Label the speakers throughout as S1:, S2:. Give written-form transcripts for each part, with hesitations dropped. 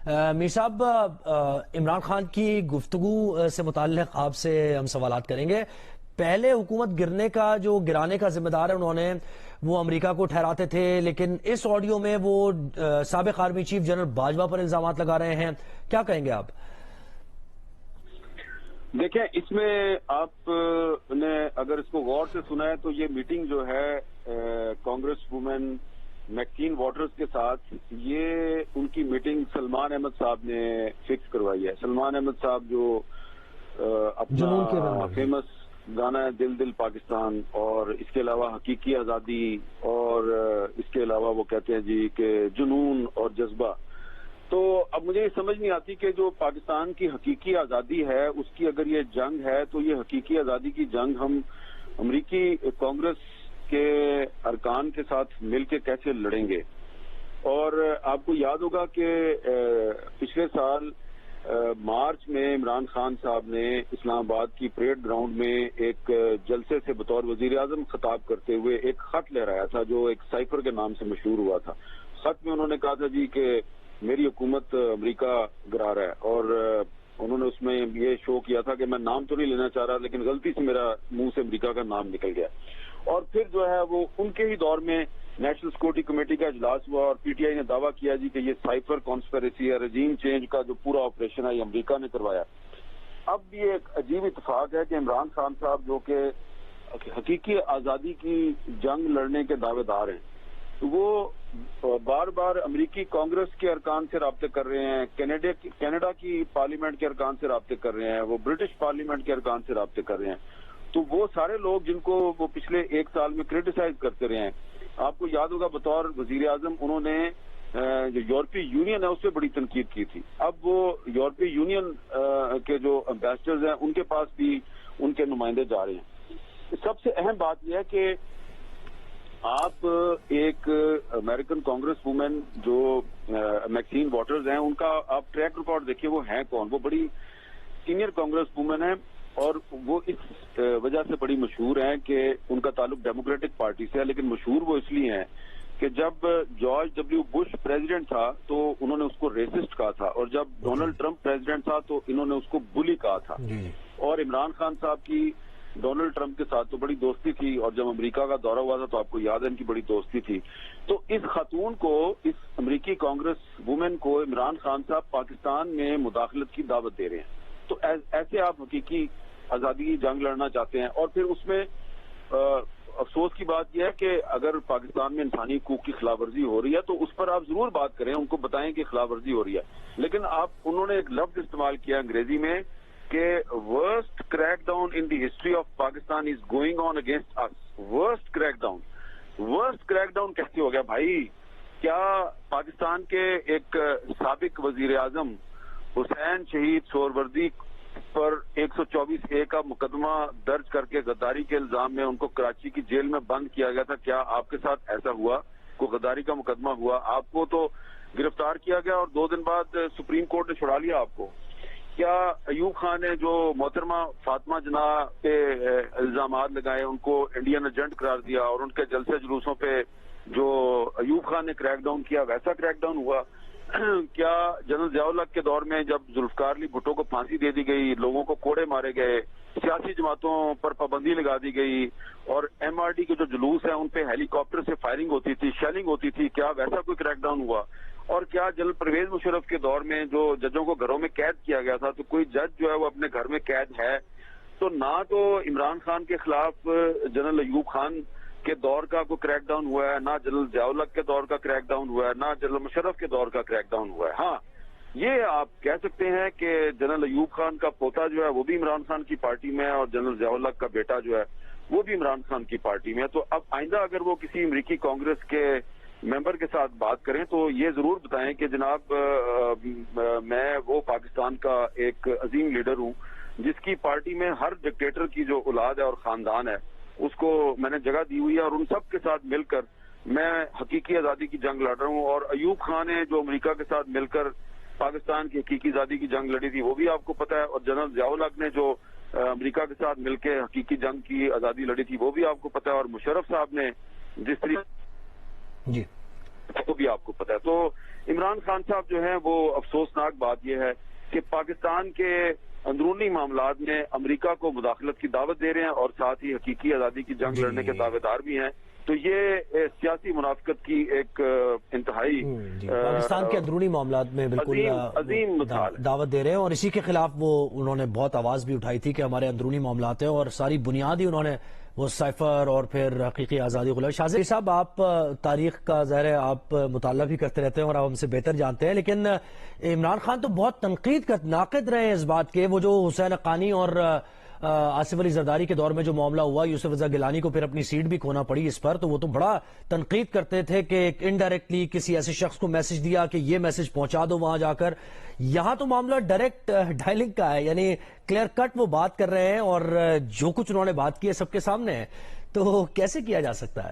S1: میر صاحب، عمران خان کی گفتگو سے متعلق آپ سے ہم سوالات کریں گے۔ پہلے حکومت گرانے کا ذمہ دار ہے انہوں نے، وہ امریکہ کو ٹھہراتے تھے، لیکن اس آڈیو میں وہ سابق آرمی چیف جنرل باجوہ پر الزامات لگا رہے ہیں۔ کیا کہیں گے آپ؟
S2: دیکھیں، اس میں آپ نے اگر اس کو غور سے سنا ہے تو یہ میٹنگ جو ہے کانگریس وومن میکسین واٹرز کے ساتھ، یہ ان کی میٹنگ سلمان احمد صاحب نے فکس کروائی ہے۔ سلمان احمد صاحب جو اپنا فیمس گانا ہے دل دل پاکستان، اور اس کے علاوہ حقیقی آزادی، اور اس کے علاوہ وہ کہتے ہیں جی کہ جنون اور جذبہ، تو اب مجھے یہ سمجھ نہیں آتی کہ جو پاکستان کی حقیقی آزادی ہے اس کی اگر یہ جنگ ہے تو یہ حقیقی آزادی کی جنگ ہم امریکی کانگریس کے ارکان کے ساتھ مل کے کیسے لڑیں گے؟ اور آپ کو یاد ہوگا کہ پچھلے سال مارچ میں عمران خان صاحب نے اسلام آباد کی پریڈ گراؤنڈ میں ایک جلسے سے بطور وزیر اعظم خطاب کرتے ہوئے ایک خط لہرایا تھا جو ایک سائفر کے نام سے مشہور ہوا تھا۔ خط میں انہوں نے کہا تھا جی کہ میری حکومت امریکہ گرا رہا ہے، اور انہوں نے اس میں یہ شو کیا تھا کہ میں نام تو نہیں لینا چاہ رہا لیکن غلطی سے میرا منہ سے امریکہ کا نام نکل گیا۔ اور پھر جو ہے وہ ان کے ہی دور میں نیشنل سیکورٹی کمیٹی کا اجلاس ہوا اور پی ٹی آئی نے دعویٰ کیا جی کہ یہ سائفر کانسپیریسی ہے، رجیم چینج کا جو پورا آپریشن ہے یہ امریکہ نے کروایا۔ اب بھی ایک عجیب اتفاق ہے کہ عمران خان صاحب جو کہ حقیقی آزادی کی جنگ لڑنے کے دعوے دار ہیں، وہ بار بار امریکی کانگریس کے ارکان سے رابطے کر رہے ہیں، کینیڈا کی پارلیمنٹ کے ارکان سے رابطے کر رہے ہیں، وہ برٹش پارلیمنٹ کے ارکان سے رابطے کر رہے ہیں۔ تو وہ سارے لوگ جن کو وہ پچھلے ایک سال میں کرٹیسائز کرتے رہے ہیں، آپ کو یاد ہوگا بطور وزیر اعظم انہوں نے جو یورپی یونین ہے اس پہ بڑی تنقید کی تھی۔ اب وہ یورپی یونین کے جو امبیسڈرز ہیں ان کے پاس بھی ان کے نمائندے جا رہے ہیں۔ سب سے اہم بات یہ ہے کہ آپ ایک امریکن کانگریس وومن جو میکسین واٹرز ہیں ان کا آپ ٹریک ریکارڈ دیکھیے، وہ ہیں کون؟ وہ بڑی سینئر کانگریس وومن ہیں، اور وہ اس وجہ سے بڑی مشہور ہیں کہ ان کا تعلق ڈیموکریٹک پارٹی سے ہے، لیکن مشہور وہ اس لیے ہیں کہ جب جارج ڈبلیو بش پریزیڈنٹ تھا تو انہوں نے اس کو ریسسٹ کہا تھا، اور جب ڈونلڈ ٹرمپ پریزیڈنٹ تھا تو انہوں نے اس کو بلی کہا تھا۔ اور عمران خان صاحب کی ڈونلڈ ٹرمپ کے ساتھ تو بڑی دوستی تھی، اور جب امریکہ کا دورہ ہوا تھا تو آپ کو یاد ہے ان کی بڑی دوستی تھی۔ تو اس خاتون کو، اس امریکی کانگریس وومن کو عمران خان صاحب پاکستان میں مداخلت کی دعوت دے رہے ہیں۔ تو ایسے آپ حقیقی آزادی کی جنگ لڑنا چاہتے ہیں؟ اور پھر اس میں افسوس کی بات یہ ہے کہ اگر پاکستان میں انسانی حقوق کی خلاف ورزی ہو رہی ہے تو اس پر آپ ضرور بات کریں، ان کو بتائیں کہ خلاف ورزی ہو رہی ہے، لیکن انہوں نے ایک لفظ استعمال کیا انگریزی میں کہ worst crackdown in the history of Pakistan is going on against اس۔ Worst crackdown, worst crackdown کیسے ہو گیا بھائی؟ کیا پاکستان کے ایک سابق وزیر اعظم حسین شہید سہروردی پر 124A کا مقدمہ درج کر کے غداری کے الزام میں ان کو کراچی کی جیل میں بند کیا گیا تھا؟ کیا آپ کے ساتھ ایسا ہوا؟ کوئی غداری کا مقدمہ ہوا؟ آپ کو تو گرفتار کیا گیا اور 2 دن بعد سپریم کورٹ نے چھڑا لیا آپ کو۔ کیا ایوب خان نے جو محترمہ فاطمہ جناح پہ الزامات لگائے ان کو انڈین ایجنٹ قرار دیا، اور ان کے جلسے جلوسوں پہ جو ایوب خان نے کریک ڈاؤن کیا ویسا کریک ڈاؤن ہوا؟ کیا جنرل ضیاء الحق کے دور میں جب ذوالفقار علی بھٹو کو پھانسی دے دی گئی، لوگوں کو کوڑے مارے گئے، سیاسی جماعتوں پر پابندی لگا دی گئی، اور ایم آر ڈی کے جو جلوس ہیں ان پہ ہیلی کاپٹر سے فائرنگ ہوتی تھی، شیلنگ ہوتی تھی، کیا ویسا کوئی کریک ڈاؤن ہوا؟ اور کیا جنرل پرویز مشرف کے دور میں جو ججوں کو گھروں میں قید کیا گیا تھا تو کوئی جج جو ہے وہ اپنے گھر میں قید ہے؟ تو نہ تو عمران خان کے خلاف جنرل ایوب خان کے دور کا کوئی کریک ڈاؤن ہوا ہے، نہ جنرل ضیاء الحق کے دور کا کریک ڈاؤن ہوا ہے، نہ جنرل مشرف کے دور کا کریک ڈاؤن ہوا ہے۔ ہاں، یہ آپ کہہ سکتے ہیں کہ جنرل ایوب خان کا پوتا جو ہے وہ بھی عمران خان کی پارٹی میں ہے، اور جنرل ضیاء الحق کا بیٹا جو ہے وہ بھی عمران خان کی پارٹی میں ہے۔ تو اب آئندہ اگر وہ کسی امریکی کانگریس کے ممبر کے ساتھ بات کریں تو یہ ضرور بتائیں کہ جناب میں وہ پاکستان کا ایک عظیم لیڈر ہوں جس کی پارٹی میں ہر ڈکٹیٹر کی جو اولاد ہے اور خاندان ہے اس کو میں نے جگہ دی ہوئی ہے، اور ان سب کے ساتھ مل کر میں حقیقی آزادی کی جنگ لڑ رہا ہوں۔ اور ایوب خان نے جو امریکہ کے ساتھ مل کر پاکستان کی حقیقی آزادی کی جنگ لڑی تھی وہ بھی آپ کو پتہ ہے، اور جنرل ضیاء الحق نے جو امریکہ کے ساتھ مل کے حقیقی جنگ کی آزادی لڑی تھی وہ بھی آپ کو پتہ ہے، اور مشرف صاحب نے جس طریقے
S1: جی
S2: وہ بھی آپ کو پتا ہے. تو عمران خان صاحب جو ہیں وہ افسوسناک بات یہ ہے کہ پاکستان کے اندرونی معاملات میں امریکہ کو مداخلت کی دعوت دے رہے ہیں اور ساتھ ہی حقیقی آزادی کی جنگ لڑنے کے دعوے دار بھی ہیں. تو یہ سیاسی منافقت کی ایک انتہائی
S1: پاکستان کے اندرونی معاملات میں بالکل
S2: عظیم مثال
S1: دعوت دے رہے ہیں، اور اسی کے خلاف انہوں نے بہت آواز بھی اٹھائی تھی کہ ہمارے اندرونی معاملات ہیں، اور ساری بنیاد ہی انہوں نے وہ سائفر اور پھر حقیقی آزادی غلامی. شاذیب صاحب، آپ تاریخ کا ظاہر ہے آپ مطالعہ بھی کرتے رہتے ہیں اور آپ ہم سے بہتر جانتے ہیں، لیکن عمران خان تو بہت ناقد رہے ہیں اس بات کے. وہ جو حسین حقانی اور آصف علی زرداری کے دور میں جو معاملہ ہوا، یوسف رضا گیلانی کو پھر اپنی سیٹ بھی کھونا پڑی اس پر، تو وہ تو بڑا تنقید کرتے تھے کہ انڈائریکٹلی کسی ایسے شخص کو میسج دیا کہ یہ میسج پہنچا دو وہاں جا کر. یہاں تو معاملہ ڈائریکٹ ڈائلنگ کا ہے، یعنی کلیئر کٹ وہ بات کر رہے ہیں اور جو کچھ انہوں نے بات کی ہے سب کے سامنے ہے. تو کیسے کیا جا سکتا ہے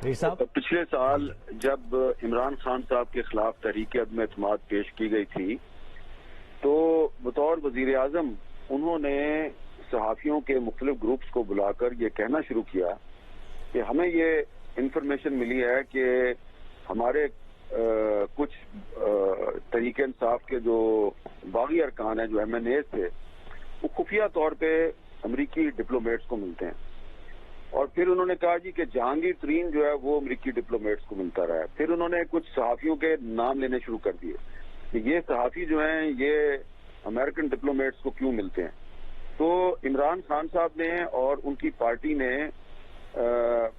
S1: ایسے؟
S2: پچھلے سال جب عمران خان صاحب کے خلاف تحریک عدم اعتماد پیش کی گئی تھی تو بطور وزیر اعظم انہوں نے صحافیوں کے مختلف گروپس کو بلا کر یہ کہنا شروع کیا کہ ہمیں یہ انفارمیشن ملی ہے کہ ہمارے کچھ تحریک انصاف کے جو باغی ارکان ہیں، جو ایم این ایز تھے، وہ خفیہ طور پہ امریکی ڈپلومیٹس کو ملتے ہیں. اور پھر انہوں نے کہا جی کہ جہانگیر ترین جو ہے وہ امریکی ڈپلومیٹس کو ملتا رہا ہے. پھر انہوں نے کچھ صحافیوں کے نام لینے شروع کر دیے کہ یہ صحافی جو ہیں یہ امریکن ڈپلومیٹس کو کیوں ملتے ہیں. تو عمران خان صاحب نے اور ان کی پارٹی نے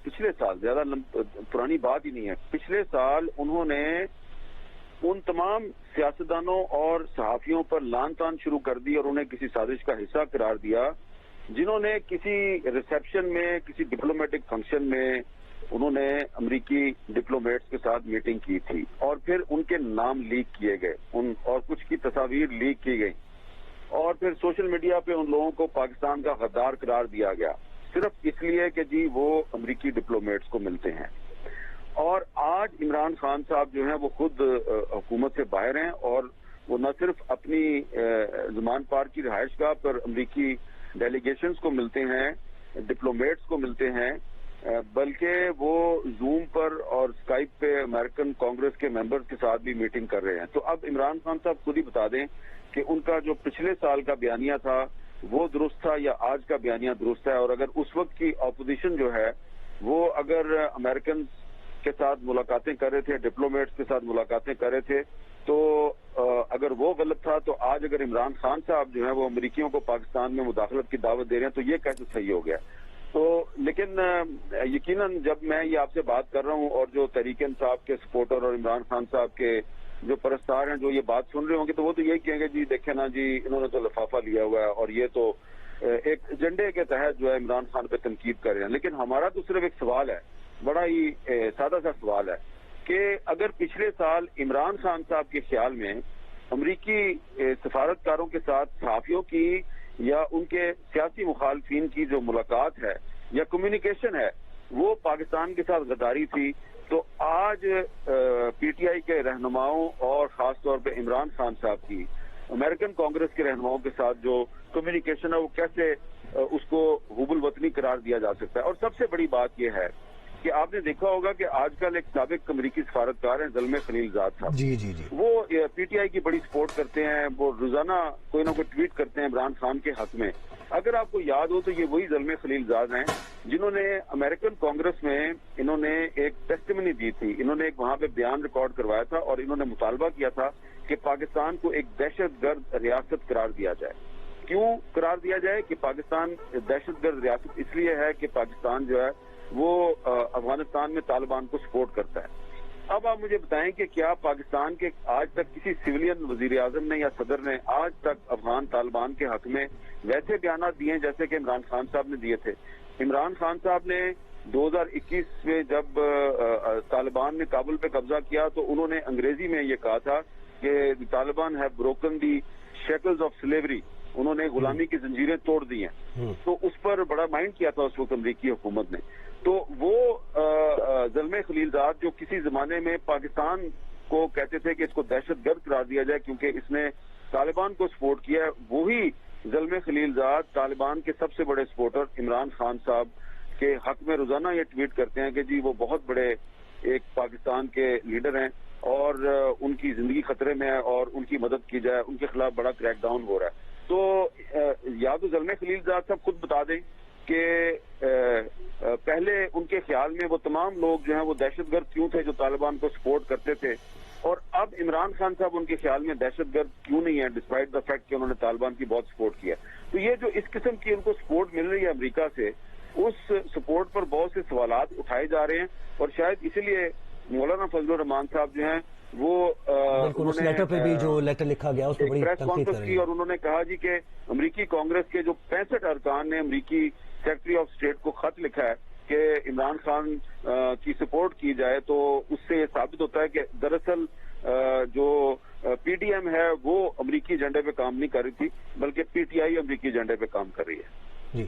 S2: پچھلے سال، زیادہ پرانی بات ہی نہیں ہے، پچھلے سال انہوں نے ان تمام سیاستدانوں اور صحافیوں پر لان تان شروع کر دی اور انہیں کسی سازش کا حصہ قرار دیا جنہوں نے کسی ریسیپشن میں، کسی ڈپلومیٹک فنکشن میں انہوں نے امریکی ڈپلومیٹس کے ساتھ میٹنگ کی تھی اور پھر ان کے نام لیک کیے گئے اور کچھ کی تصاویر لیک کی گئی اور پھر سوشل میڈیا پہ ان لوگوں کو پاکستان کا غدار قرار دیا گیا صرف اس لیے کہ جی وہ امریکی ڈپلومیٹس کو ملتے ہیں. اور آج عمران خان صاحب جو ہیں وہ خود حکومت سے باہر ہیں اور وہ نہ صرف اپنی زمان پار کی رہائش گاہ پر امریکی ڈیلیگیشنز کو ملتے ہیں، ڈپلومیٹس کو ملتے ہیں، بلکہ وہ زوم پر اور اسکائپ پہ امریکن کانگریس کے ممبرز کے ساتھ بھی میٹنگ کر رہے ہیں. تو اب عمران خان صاحب خود ہی بتا دیں کہ ان کا جو پچھلے سال کا بیانیہ تھا وہ درست تھا یا آج کا بیانیہ درست ہے. اور اگر اس وقت کی اپوزیشن جو ہے وہ اگر امریکن کے ساتھ ملاقاتیں کر رہے تھے، ڈپلومیٹس کے ساتھ ملاقاتیں کر رہے تھے، تو اگر وہ غلط تھا تو آج اگر عمران خان صاحب جو ہے وہ امریکیوں کو پاکستان میں مداخلت کی دعوت دے رہے ہیں تو یہ کیسے صحیح ہو گیا. تو لیکن یقیناً جب میں یہ آپ سے بات کر رہا ہوں اور جو تحریک انصاف کے سپورٹر اور عمران خان صاحب کے جو پرستار ہیں جو یہ بات سن رہے ہوں گے تو وہ تو یہی کہیں گے جی دیکھیں نا جی انہوں نے تو لفافہ لیا ہوا ہے اور یہ تو ایک ایجنڈے کے تحت جو ہے عمران خان پہ تنقید کر رہے ہیں. لیکن ہمارا تو صرف ایک سوال ہے، بڑا ہی سادہ سا سوال ہے کہ اگر پچھلے سال عمران خان صاحب کے خیال میں امریکی سفارتکاروں کے ساتھ صحافیوں کی یا ان کے سیاسی مخالفین کی جو ملاقات ہے یا کمیونیکیشن ہے وہ پاکستان کے ساتھ غداری تھی، تو آج پی ٹی آئی کے رہنماؤں اور خاص طور پہ عمران خان صاحب کی امریکن کانگریس کے رہنماؤں کے ساتھ جو کمیونیکیشن ہے وہ کیسے اس کو حب الوطنی قرار دیا جا سکتا ہے. اور سب سے بڑی بات یہ ہے کہ آپ نے دیکھا ہوگا کہ آج کل ایک سابق امریکی سفارتکار ہیں زلمے خلیل زاد صاحب،
S1: جی
S2: وہ پی ٹی آئی کی بڑی سپورٹ کرتے ہیں، وہ روزانہ کوئی نہ کوئی ٹویٹ کرتے ہیں عمران خان کے حق میں. اگر آپ کو یاد ہو تو یہ وہی زلمے خلیل زاد ہیں جنہوں نے امریکن کانگریس میں انہوں نے ایک ٹیسٹیمنی دی تھی، انہوں نے ایک وہاں پہ بیان ریکارڈ کروایا تھا اور انہوں نے مطالبہ کیا تھا کہ پاکستان کو ایک دہشت گرد ریاست قرار دیا جائے. کیوں قرار دیا جائے کہ پاکستان دہشت گرد ریاست اس لیے ہے کہ پاکستان جو ہے وہ افغانستان میں طالبان کو سپورٹ کرتا ہے. اب آپ مجھے بتائیں کہ کیا پاکستان کے آج تک کسی سویلین وزیر اعظم نے یا صدر نے آج تک افغان طالبان کے حق میں ویسے بیانات دیے ہیں جیسے کہ عمران خان صاحب نے دیے تھے؟ عمران خان صاحب نے 2021 میں جب طالبان نے کابل پہ قبضہ کیا تو انہوں نے انگریزی میں یہ کہا تھا کہ Taliban have broken the shackles of slavery, انہوں نے غلامی کی زنجیریں توڑ دی ہیں. تو اس پر بڑا مائنڈ کیا تھا اس وقت امریکی حکومت نے. تو وہ زلمے خلیل زاد جو کسی زمانے میں پاکستان کو کہتے تھے کہ اس کو دہشت گرد قرار دیا جائے کیونکہ اس نے طالبان کو سپورٹ کیا ہے، وہی زلمے خلیل زاد طالبان کے سب سے بڑے سپورٹر عمران خان صاحب کے حق میں روزانہ یہ ٹویٹ کرتے ہیں کہ جی وہ بہت بڑے ایک پاکستان کے لیڈر ہیں اور ان کی زندگی خطرے میں ہے اور ان کی مدد کی جائے، ان کے خلاف بڑا کریک ڈاؤن ہو رہا ہے. تو یا تو زلمے خلیل زاد صاحب خود بتا دیں کہ پہلے ان کے خیال میں وہ تمام لوگ جو ہیں وہ دہشت گرد کیوں تھے جو طالبان کو سپورٹ کرتے تھے، اور اب عمران خان صاحب ان کے خیال میں دہشت گرد کیوں نہیں ہے ڈسپائٹ دا فیکٹ کہ انہوں نے طالبان کی بہت سپورٹ کیا. تو یہ جو اس قسم کی ان کو سپورٹ مل رہی ہے امریکہ سے، اس سپورٹ پر بہت سے سوالات اٹھائے جا رہے ہیں، اور شاید اسی لیے مولانا فضل الرحمان صاحب جو ہیں وہ
S1: بالکل اس لیٹر پہ بھی جو لیٹر لکھا گیا اس پہ بڑی
S2: پریس
S1: تنقید کر
S2: کانفرنس
S1: رہے
S2: کی،
S1: ہیں.
S2: اور انہوں نے کہا جی کہ امریکی کانگریس کے جو 65 ارکان نے امریکی سیکرٹری آف اسٹیٹ کو خط لکھا ہے کہ عمران خان کی سپورٹ کی جائے، تو اس سے یہ ثابت ہوتا ہے کہ دراصل جو پی ڈی ایم ہے وہ امریکی ایجنڈے پہ کام نہیں کر رہی تھی، بلکہ پی ٹی آئی امریکی ایجنڈے پہ کام کر رہی ہے.
S1: جی